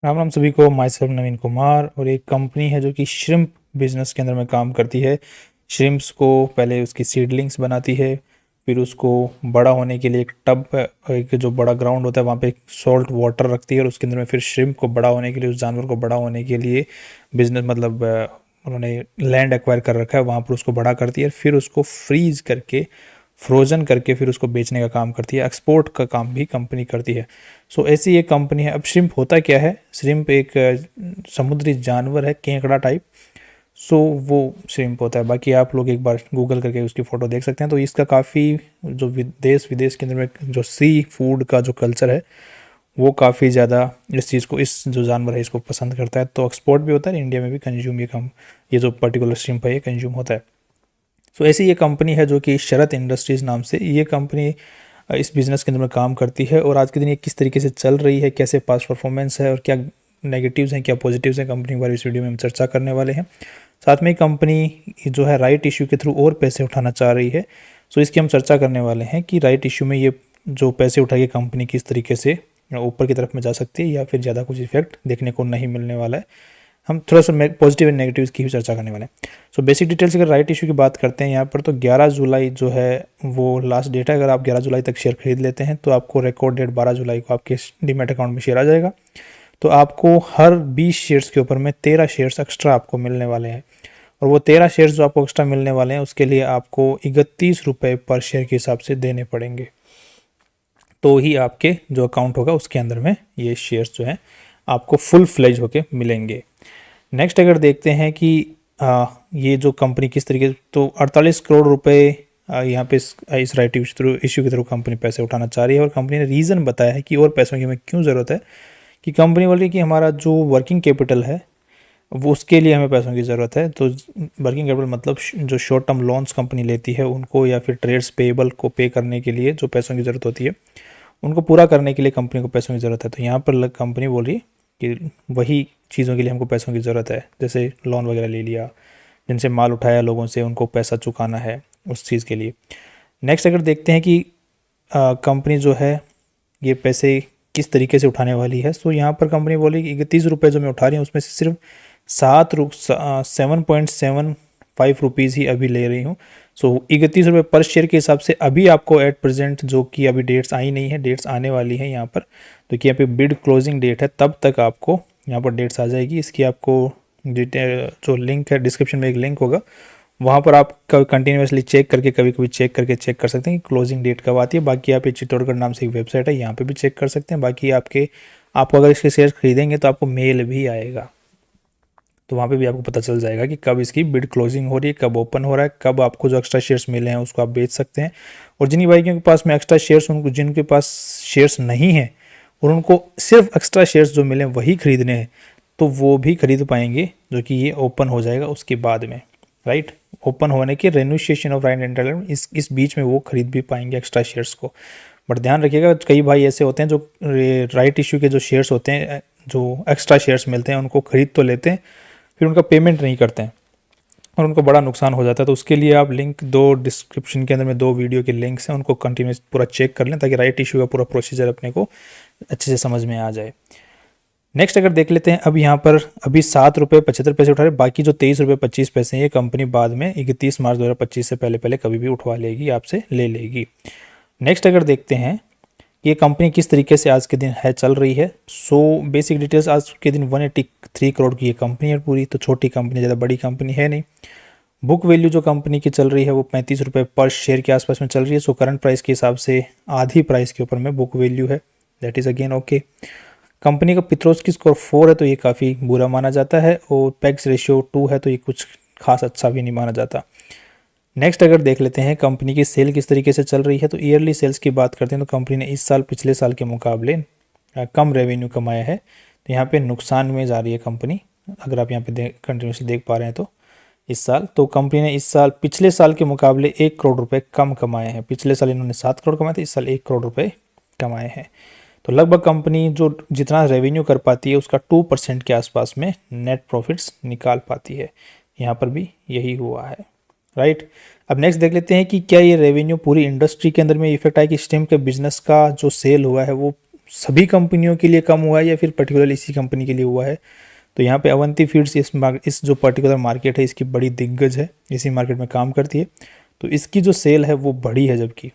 राम राम सभी को। My self नवीन कुमार और एक कंपनी है जो कि श्रिम्प बिजनेस के अंदर में काम करती है। श्रिम्प्स को पहले उसकी सीडलिंग्स बनाती है, फिर उसको बड़ा होने के लिए एक टब, एक जो बड़ा ग्राउंड होता है वहाँ पे सॉल्ट वाटर रखती है और उसके अंदर में फिर श्रिम्प को बड़ा होने के लिए, उस जानवर को बड़ा होने के लिए बिजनेस मतलब उन्होंने लैंड एक्वायर कर रखा है, वहाँ पर उसको बड़ा करती है, फिर उसको फ्रीज करके फ्रोजन करके फिर उसको बेचने का काम करती है। एक्सपोर्ट का काम भी कंपनी करती है। सो ऐसी एक कंपनी है। अब श्रिम्प होता क्या है? श्रिम्प एक समुद्री जानवर है, केकड़ा टाइप। सो वो श्रिम्प होता है। बाकी आप लोग एक बार गूगल करके उसकी फ़ोटो देख सकते हैं। तो इसका काफ़ी जो देश विदेश के अंदर में जो सी फूड का जो कल्चर है वो काफ़ी ज़्यादा इस चीज़ को, इस जो जानवर है इसको पसंद करता है। तो एक्सपोर्ट भी होता है, इंडिया में भी कंज्यूम ये जो पर्टिकुलर श्रिम्प है ये कंज्यूम होता है। सो ऐसी ये कंपनी है जो कि शरत इंडस्ट्रीज़ नाम से ये कंपनी इस बिज़नेस के अंदर में काम करती है। और आज के दिन ये किस तरीके से चल रही है, कैसे पास परफॉर्मेंस है और क्या नेगेटिव्स हैं, क्या पॉजिटिव्स हैं कंपनी के बारे में इस वीडियो में हम चर्चा करने वाले हैं। साथ में कंपनी जो है राइट इशू के थ्रू और पैसे उठाना चाह रही है। सो इसकी हम चर्चा करने वाले हैं कि राइट इशू में ये जो पैसे उठाएगी कंपनी किस तरीके से ऊपर की तरफ में जा सकती है या फिर ज़्यादा कुछ इफेक्ट देखने को नहीं मिलने वाला है। हम थोड़ा सा पॉजिटिव एंड नेगेटिव की भी चर्चा करने वाले हैं। सो बेसिक डिटेल्स अगर राइट इशू की बात करते हैं यहाँ पर, तो 11 जुलाई जो है वो लास्ट डेट है। अगर आप 11 जुलाई तक शेयर खरीद लेते हैं तो आपको रिकॉर्ड डेट 12 जुलाई को आपके डीमैट अकाउंट में शेयर आ जाएगा। तो आपको हर 20 शेयर्स के ऊपर में 13 शेयर्स एक्स्ट्रा आपको मिलने वाले हैं। और वो 13 शेयर्स जो आपको एक्स्ट्रा मिलने वाले हैं उसके लिए आपको 31 रुपये पर शेयर के हिसाब से देने पड़ेंगे। तो ही आपके जो अकाउंट होगा उसके अंदर में ये शेयर्स जो हैं आपको फुल फ्लेज होके मिलेंगे। नेक्स्ट अगर देखते हैं कि ये जो कंपनी किस तरीके से, तो 48 करोड़ रुपए यहाँ पे इस राइट इशू के थ्रू कंपनी पैसे उठाना चाह रही है। और कंपनी ने रीज़न बताया है कि और पैसों की हमें क्यों ज़रूरत है। कि कंपनी बोल रही है कि हमारा जो वर्किंग कैपिटल है वो उसके लिए हमें पैसों की ज़रूरत है। तो वर्किंग कैपिटल मतलब जो शॉर्ट टर्म लोन्स कंपनी लेती है उनको, या फिर ट्रेड्स पेबल को पे करने के लिए जो पैसों की ज़रूरत होती है उनको पूरा करने के लिए कंपनी को पैसों की ज़रूरत है। तो यहाँ पर कंपनी बोल रही है कि वही चीज़ों के लिए हमको पैसों की ज़रूरत है, जैसे लोन वगैरह ले लिया, जिनसे माल उठाया लोगों से, उनको पैसा चुकाना है उस चीज़ के लिए। नेक्स्ट अगर देखते हैं कि कंपनी जो है ये पैसे किस तरीके से उठाने वाली है। सो यहाँ पर कंपनी बोली कि 31 रुपये जो मैं उठा रही हूँ उसमें से सिर्फ 7.75 रुपीज़ ही अभी ले रही हूँ। सो 31 रुपये पर शेयर के हिसाब से अभी आपको एट प्रेजेंट, जो कि अभी डेट्स आई नहीं है, डेट्स आने वाली है यहाँ पर, तो कि यहाँ पे बिड क्लोजिंग डेट है तब तक आपको यहाँ पर डेट्स आ जाएगी। इसकी आपको डिटेल जो लिंक है, डिस्क्रिप्शन में एक लिंक होगा, वहाँ पर आप कंटिन्यूसली चेक करके कभी कभी चेक कर सकते हैं कि क्लोजिंग डेट कब आती है। बाकी आप ये चित्तौड़गढ़ नाम से एक वेबसाइट है, यहाँ पे भी चेक कर सकते हैं। बाकी आपको अगर इसके शेयर खरीदेंगे तो आपको मेल भी आएगा, तो वहाँ पे भी आपको पता चल जाएगा कि कब इसकी बिड क्लोजिंग हो रही है, कब ओपन हो रहा है, कब आपको जो एक्स्ट्रा शेयर्स मिले हैं उसको आप बेच सकते हैं। और जिन भाइयों के पास में एक्स्ट्रा शेयर्स, उनको जिनके पास शेयर्स नहीं हैं और उनको सिर्फ एक्स्ट्रा शेयर्स जो मिले वही खरीदने हैं, तो वो भी खरीद पाएंगे, जो कि ये ओपन हो जाएगा उसके बाद में, राइट। ओपन होने के रेन्यूशिएशन ऑफ राइट एंटाइटलमेंट इस बीच में वो खरीद भी पाएंगे एक्स्ट्रा शेयर्स को। बट ध्यान रखिएगा, कई भाई ऐसे होते हैं जो राइट इशू के जो शेयर्स होते हैं, जो एक्स्ट्रा शेयर्स मिलते हैं, उनको खरीद तो लेते हैं फिर उनका पेमेंट नहीं करते हैं और उनको बड़ा नुकसान हो जाता है। तो उसके लिए आप लिंक, दो डिस्क्रिप्शन के अंदर में 2 वीडियो के लिंक्स हैं, उनको कंटिन्यूस पूरा चेक कर लें ताकि राइट इशू का पूरा प्रोसीजर अपने को अच्छे से समझ में आ जाए। नेक्स्ट अगर देख लेते हैं, अब यहाँ पर अभी 7.75 रुपये उठा रहे, बाकी जो 23.25 हैं ये कंपनी बाद में 31 मार्च 2025 से पहले पहले कभी भी उठवा लेगी, आपसे ले लेगी। नेक्स्ट अगर देखते हैं ये कंपनी किस तरीके से आज के दिन है चल रही है। सो बेसिक डिटेल्स, आज के दिन 183 करोड़ की ये कंपनी है पूरी, तो छोटी कंपनी, ज़्यादा बड़ी कंपनी है नहीं। बुक वैल्यू जो कंपनी की चल रही है वो 35 रुपये पर शेयर के आसपास में चल रही है। सो करंट प्राइस के हिसाब से आधी प्राइस के ऊपर में बुक वैल्यू है, that is again okay. Company का पित्रोस्की स्कोर 4 है तो ये काफ़ी बुरा माना जाता है, और पैक्स रेशियो 2 है तो ये कुछ खास अच्छा भी नहीं माना जाता। नेक्स्ट अगर देख लेते हैं कंपनी की सेल किस तरीके से चल रही है, तो ईयरली सेल्स की बात करते हैं तो कंपनी ने इस साल पिछले साल के मुकाबले कम रेवेन्यू कमाया है। तो यहाँ पे नुकसान में जा रही है कंपनी। अगर आप यहाँ पे कंटिन्यूसली देख पा रहे हैं तो इस साल, तो कंपनी ने इस साल पिछले साल के मुकाबले 1 करोड़ रुपए कम कमाए हैं। पिछले साल इन्होंने 7 करोड़ कमाए थे, इस साल 1 करोड़ रुपए कमाए हैं। तो लगभग कंपनी जो जितना रेवेन्यू कर पाती है उसका 2% के आसपास में नेट प्रॉफिट्स निकाल पाती है। यहाँ पर भी यही हुआ है, राइट। अब नेक्स्ट देख लेते हैं कि क्या ये रेवेन्यू पूरी इंडस्ट्री के अंदर में इफेक्ट आया कि स्टिम के बिजनेस का जो सेल हुआ है वो सभी कंपनियों के लिए कम हुआ है या फिर पर्टिकुलर इसी कंपनी के लिए हुआ है। तो यहाँ पे अवंती फीड्स इस जो पर्टिकुलर मार्केट है इसकी बड़ी दिग्गज है, इसी मार्केट में काम करती है, तो इसकी जो सेल है वो बढ़ी है जबकि,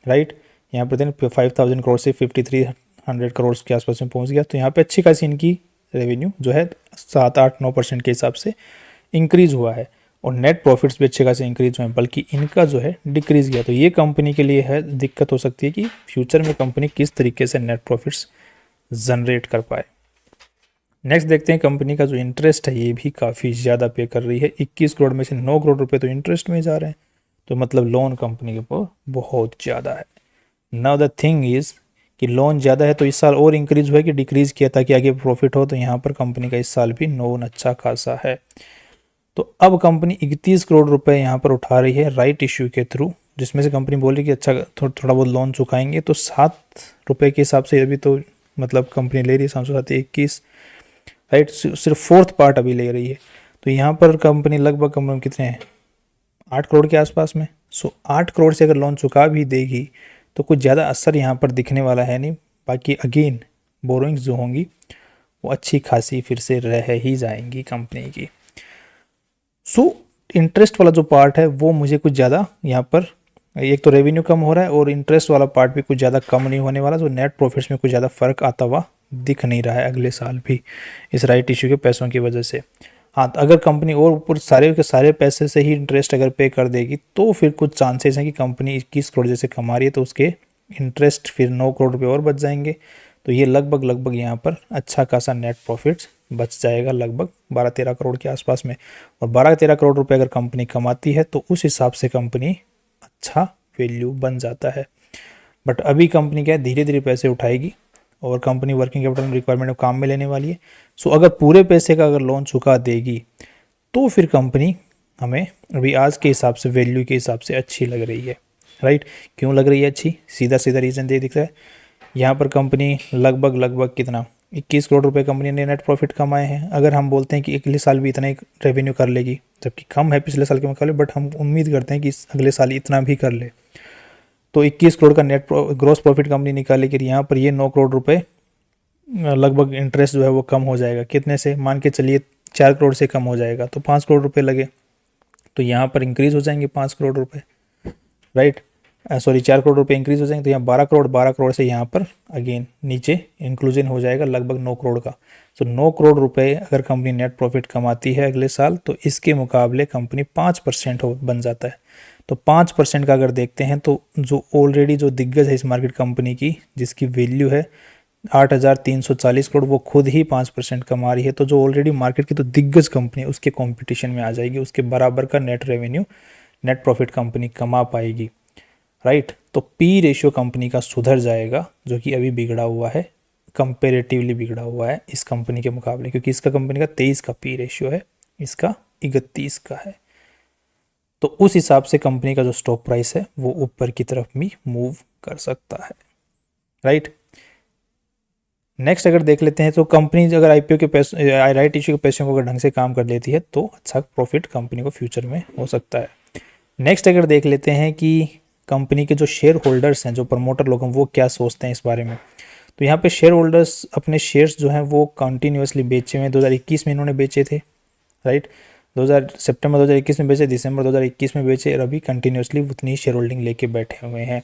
राइट। यहाँ पर देन 5000 करोड़ से 5300 करोड़ के आसपास में पहुँच गया। तो यहाँ पे अच्छी खासी इनकी रेवेन्यू जो है 7-8-9% के हिसाब से इंक्रीज हुआ है, और नेट प्रॉफिट्स भी अच्छे खासे इंक्रीज हुए हैं, बल्कि इनका जो है डिक्रीज गया। तो ये कंपनी के लिए है दिक्कत हो सकती है कि फ्यूचर में कंपनी किस तरीके से नेट प्रॉफिट्स जनरेट कर पाए। नेक्स्ट देखते हैं कंपनी का जो इंटरेस्ट है ये भी काफ़ी ज़्यादा पे कर रही है। 21 करोड़ में से 9 करोड़ रुपए तो इंटरेस्ट में जा रहे हैं, तो मतलब लोन कंपनी के ऊपर बहुत ज़्यादा है। नाउ द थिंग इज़ कि लोन ज़्यादा है तो इस साल और इंक्रीज हुआ कि डिक्रीज़ किया ताकि आगे प्रॉफिट हो, तो यहाँ पर कंपनी का इस साल भी लोन अच्छा खासा है। तो अब कंपनी 31 करोड़ रुपए यहाँ पर उठा रही है राइट इश्यू के थ्रू, जिसमें से कंपनी बोली कि अच्छा थोड़ा बहुत लोन चुकाएंगे। तो 7 रुपये के हिसाब से अभी तो मतलब कंपनी ले रही है 721, राइट, सिर्फ फोर्थ पार्ट अभी ले रही है। तो यहाँ पर कंपनी लगभग कम कितने हैं 8 करोड़ के आसपास में। 8 करोड़ से अगर लोन चुका भी देगी तो कुछ ज़्यादा असर यहाँ पर दिखने वाला है नहीं। बाकी अगेन बोरोइंग्स जो होंगी वो अच्छी खासी फिर से रह ही जाएंगी कंपनी की। इंटरेस्ट वाला जो पार्ट है वो मुझे कुछ ज़्यादा यहाँ पर, एक तो रेवेन्यू कम हो रहा है और इंटरेस्ट वाला पार्ट भी कुछ ज़्यादा कम नहीं होने वाला, जो नेट प्रॉफिट्स में कुछ ज़्यादा फ़र्क आता हुआ दिख नहीं रहा है अगले साल भी इस राइट इश्यू के पैसों की वजह से। हाँ, तो अगर कंपनी और ऊपर सारे के सारे पैसे से ही इंटरेस्ट अगर पे कर देगी तो फिर कुछ चांसेस हैं कि कंपनी 21 करोड़ जैसे कमा रही है तो उसके इंटरेस्ट फिर 9 करोड़ रुपये और बच जाएंगे। तो ये लगभग यहाँ पर अच्छा खासा नेट प्रॉफिट्स बच जाएगा, लगभग 12-13 करोड़ के आसपास में। और 12-13 करोड़ रुपए अगर कंपनी कमाती है तो उस हिसाब से कंपनी अच्छा वैल्यू बन जाता है। बट अभी कंपनी क्या है धीरे धीरे पैसे उठाएगी और कंपनी वर्किंग कैपिटल रिक्वायरमेंट को काम में लेने वाली है। अगर पूरे पैसे का अगर लोन चुका देगी तो फिर कंपनी हमें अभी आज के हिसाब से वैल्यू के हिसाब से अच्छी लग रही है, राइट। क्यों लग रही है अच्छी, सीधा सीधा रीज़न दे दिख रहा है। यहाँ पर कंपनी लगभग कितना 21 करोड़ रुपए कंपनी ने नेट प्रॉफिट कमाए हैं। अगर हम बोलते हैं कि अगले साल भी इतना ही रेवेन्यू कर लेगी, जबकि कम है पिछले साल के मुकाबले, बट हम उम्मीद करते हैं कि अगले साल इतना भी कर ले, तो 21 करोड़ का नेट ग्रॉस प्रॉफिट कंपनी निकालेगी। यहाँ पर ये 9 करोड़ रुपए लगभग इंटरेस्ट जो है वो कम हो जाएगा। कितने से, मान के चलिए 4 करोड़ से कम हो जाएगा, तो 5 करोड़ रुपए लगे, तो यहाँ पर इंक्रीज हो जाएंगे 5 करोड़ रुपए, राइट। 4 करोड़ रुपए इंक्रीज हो जाएंगे, तो यहाँ 12 करोड़ से यहाँ पर अगेन नीचे इंक्लूजन हो जाएगा लगभग 9 करोड़ का। 9 करोड़ रुपए अगर कंपनी नेट प्रॉफिट कमाती है अगले साल, तो इसके मुकाबले कंपनी 5% बन जाता है। तो 5% का अगर देखते हैं तो जो ऑलरेडी जो दिग्गज है इस मार्केट कंपनी की, जिसकी वैल्यू है 8,340 करोड़, वो खुद ही 5% कमा रही है। तो जो ऑलरेडी मार्केट की तो दिग्गज कंपनी उसके कंपटीशन में आ जाएगी, उसके बराबर का net revenue net profit company कमा पाएगी, राइट। तो पी रेशियो कंपनी का सुधर जाएगा, जो कि अभी बिगड़ा हुआ है, कंपेरेटिवली बिगड़ा हुआ है इस कंपनी के मुकाबले, क्योंकि इसका कंपनी का 23 का पी रेशियो है, इसका 31 का है। तो उस हिसाब से कंपनी का जो स्टॉक प्राइस है वो ऊपर की तरफ भी मूव कर सकता है, राइट। नेक्स्ट अगर देख लेते हैं तो कंपनी अगर आईपीओ के पैसे, राइट इश्यू के पैसों को अगर ढंग से काम कर लेती है तो अच्छा प्रॉफिट कंपनी को फ्यूचर में हो सकता है। नेक्स्ट अगर देख लेते हैं कि कंपनी के जो शेयर होल्डर्स हैं, जो प्रमोटर लोग हैं, वो क्या सोचते हैं इस बारे में। तो यहाँ पे शेयर होल्डर्स अपने शेयर्स जो हैं वो कंटिन्यूसली बेचे हुए हैं। 2021 में इन्होंने बेचे थे, राइट। सितंबर 2021 में बेचे, दिसंबर 2021 में बेचे, और अभी कंटिन्यूसली उतनी शेयर होल्डिंग लेके बैठे हुए हैं।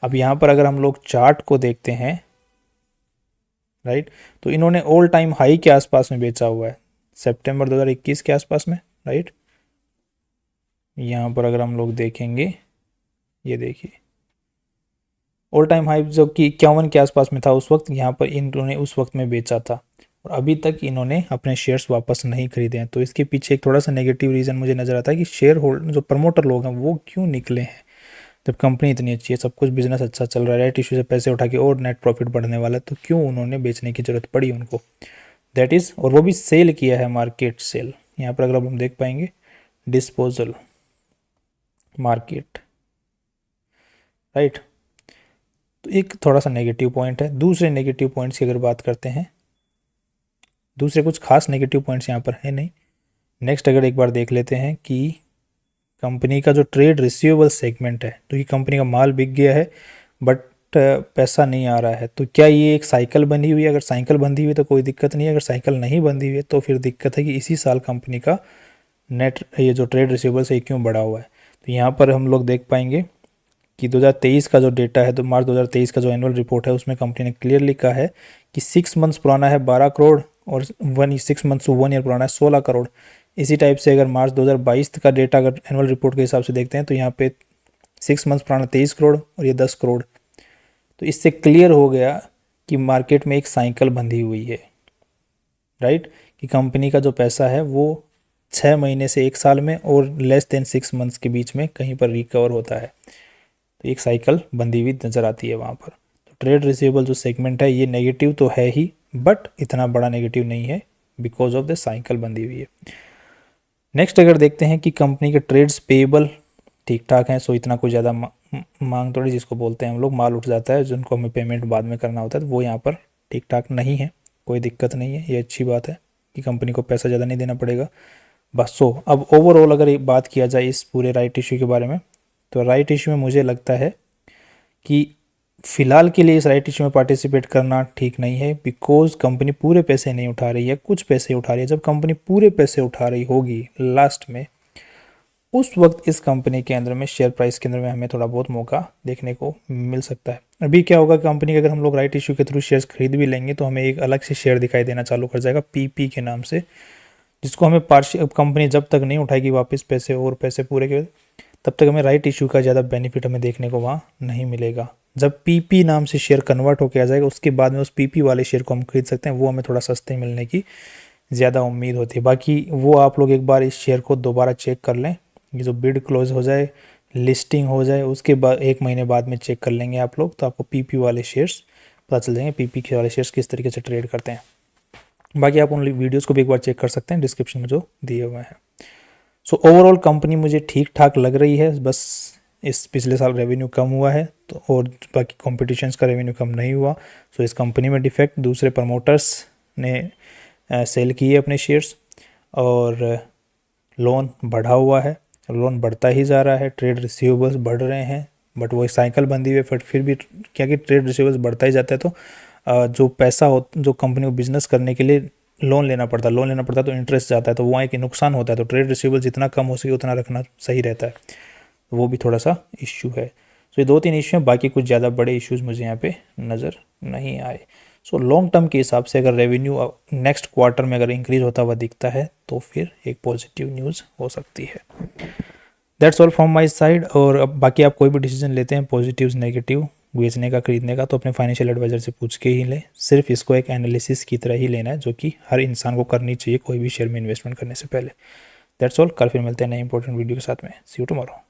अब यहाँ पर अगर हम लोग चार्ट को देखते हैं, राइट, तो इन्होंने ऑल टाइम हाई के आसपास में बेचा हुआ है सितंबर 2021 के आसपास में, राइट। यहाँ पर अगर हम लोग देखेंगे, ये देखिए ऑल टाइम हाई जो कि 51 के आसपास में था उस वक्त, यहाँ पर इन्होंने उस वक्त में बेचा था, और अभी तक इन्होंने अपने शेयर्स वापस नहीं खरीदे हैं। तो इसके पीछे एक थोड़ा सा नेगेटिव रीज़न मुझे नज़र आता है कि शेयर होल्डर जो प्रमोटर लोग हैं वो क्यों निकले हैं, जब कंपनी इतनी अच्छी है, सब कुछ बिजनेस अच्छा चल रहा है, राइट इशू से पैसे उठा के और नेट प्रॉफिट बढ़ने वाला है, तो क्यों उन्होंने बेचने की ज़रूरत पड़ी उनको, दैट इज़। और वो भी सेल किया है, मार्केट सेल। यहाँ पर अगर हम देख पाएंगे डिस्पोजल मार्केट, राइट। तो एक थोड़ा सा नेगेटिव पॉइंट है। दूसरे नेगेटिव पॉइंट्स की अगर बात करते हैं, दूसरे कुछ खास नेगेटिव पॉइंट्स यहाँ पर है नहीं। नेक्स्ट अगर एक बार देख लेते हैं कि कंपनी का जो ट्रेड रिसीवेबल सेगमेंट है, तो ये कंपनी का माल बिक गया है, बट पैसा नहीं आ रहा है, तो क्या ये एक साइकिल बनी हुई है? अगर साइकिल बंधी हुई है तो कोई दिक्कत नहीं है, अगर साइकिल नहीं बंधी हुई है तो फिर दिक्कत है कि इसी साल कंपनी का नेट ये जो ट्रेड रिसीवेबल्स है ये क्यों बढ़ा हुआ है। तो यहाँ पर हम लोग देख पाएंगे कि 2023 का जो डेटा है, तो मार्च 2023 का जो एनुअल रिपोर्ट है उसमें कंपनी ने क्लियर लिखा है कि 6 मंथ्स पुराना है 12 करोड़ और 6 मंथ्स टू 1 ईयर पुराना है 16 करोड़। इसी टाइप से अगर मार्च 2022 का डेटा अगर एनुअल रिपोर्ट के हिसाब से देखते हैं तो यहाँ पे 6 मंथ्स पुराना 23 करोड़ और ये 10 करोड़। तो इससे क्लियर हो गया कि मार्केट में एक साइकिल बंधी हुई है, राइट, कि कंपनी का जो पैसा है वो 6 महीने से 1 साल में और लेस देन 6 मंथ्स के बीच में कहीं पर रिकवर होता है। तो एक साइकिल बंधी हुई नज़र आती है वहाँ पर। तो ट्रेड रिसीवेबल जो सेगमेंट है ये नेगेटिव तो है ही, बट इतना बड़ा नेगेटिव नहीं है बिकॉज ऑफ द साइकिल बंधी हुई है। नेक्स्ट अगर देखते हैं कि कंपनी के ट्रेड्स पेबल ठीक ठाक हैं, सो इतना कोई ज़्यादा मांग थोड़ी, जिसको बोलते हैं हम लोग माल उठ जाता है जिनको हमें पेमेंट बाद में करना होता है, तो वो यहाँ पर ठीक ठाक नहीं है, कोई दिक्कत नहीं है, ये अच्छी बात है कि कंपनी को पैसा ज़्यादा नहीं देना पड़ेगा बस। सो अब ओवरऑल अगर बात किया जाए इस पूरे राइट इश्यू के बारे में, तो राइट इश्यू में मुझे लगता है कि फ़िलहाल के लिए इस राइट इश्यू में पार्टिसिपेट करना ठीक नहीं है, बिकॉज कंपनी पूरे पैसे नहीं उठा रही है, कुछ पैसे उठा रही है। जब कंपनी पूरे पैसे उठा रही होगी लास्ट में, उस वक्त इस कंपनी के अंदर में शेयर प्राइस के अंदर में हमें थोड़ा बहुत मौका देखने को मिल सकता है। अभी क्या होगा, कंपनी के अगर हम लोग राइट इश्यू के थ्रू शेयर्स खरीद भी लेंगे तो हमें एक अलग से शेयर दिखाई देना चालू कर जाएगा पीपी के नाम से, जिसको हमें पार्शियल, कंपनी जब तक नहीं उठाएगी वापस पैसे और पैसे पूरे के, तब तक हमें राइट इशू का ज़्यादा बेनिफिट हमें देखने को वहाँ नहीं मिलेगा। जब पीपी नाम से शेयर कन्वर्ट होकर आ जाएगा उसके बाद में उस पीपी वाले शेयर को हम खरीद सकते हैं, वो हमें थोड़ा सस्ते मिलने की ज़्यादा उम्मीद होती है। बाकी वो आप लोग एक बार इस शेयर को दोबारा चेक कर लें, ये जो बिड क्लोज हो जाए, लिस्टिंग हो जाए, उसके बाद 1 महीने बाद में चेक कर लेंगे आप लोग, तो आपको पीपी वाले शेयर्स पता चल जाएंगे, पीपी के वाले शेयर्स किस तरीके से ट्रेड करते हैं। बाकी आप उन वीडियोज़ को भी एक बार चेक कर सकते हैं डिस्क्रिप्शन में जो दिए हुए हैं। सो ओवरऑल कंपनी मुझे ठीक ठाक लग रही है, बस इस पिछले साल रेवेन्यू कम हुआ है तो, और बाकी कॉम्पिटिशन्स का रेवेन्यू कम नहीं हुआ। सो इस कंपनी में डिफेक्ट दूसरे प्रमोटर्स ने सेल किए अपने शेयर्स, और लोन बढ़ा हुआ है, लोन बढ़ता ही जा रहा है, ट्रेड रिसीवेबल्स बढ़ रहे हैं, बट वो साइकिल बंदी हुई है। फिर भी क्या कि ट्रेड रिसीवेबल्स बढ़ता ही जाता है, तो जो पैसा हो, जो कंपनी को बिजनेस करने के लिए लोन लेना पड़ता है तो इंटरेस्ट जाता है, तो वहाँ एक नुकसान होता है। तो ट्रेड रिसीवेबल जितना कम हो सके उतना रखना सही रहता है, वो भी थोड़ा सा इश्यू है। सो ये 2-3 इश्यू हैं, बाकी कुछ ज़्यादा बड़े इश्यूज़ मुझे यहाँ पे नज़र नहीं आए। सो लॉन्ग टर्म के हिसाब से अगर रेवेन्यू नेक्स्ट क्वार्टर में अगर इंक्रीज होता हुआ दिखता है तो फिर एक पॉजिटिव न्यूज़ हो सकती है। That's all from my side. और अब बाकी आप कोई भी डिसीजन लेते हैं पॉजिटिव नेगेटिव बेचने का खरीदने का, तो अपने फाइनेंशियल एडवाइजर से पूछ के ही लें। सिर्फ इसको एक एनालिसिस की तरह ही लेना है, जो कि हर इंसान को करनी चाहिए कोई भी शेयर में इन्वेस्टमेंट करने से पहले। That's all. कल फिर मिलते हैं नए इंपॉर्टेंट वीडियो के साथ में। सी यू टुमारो।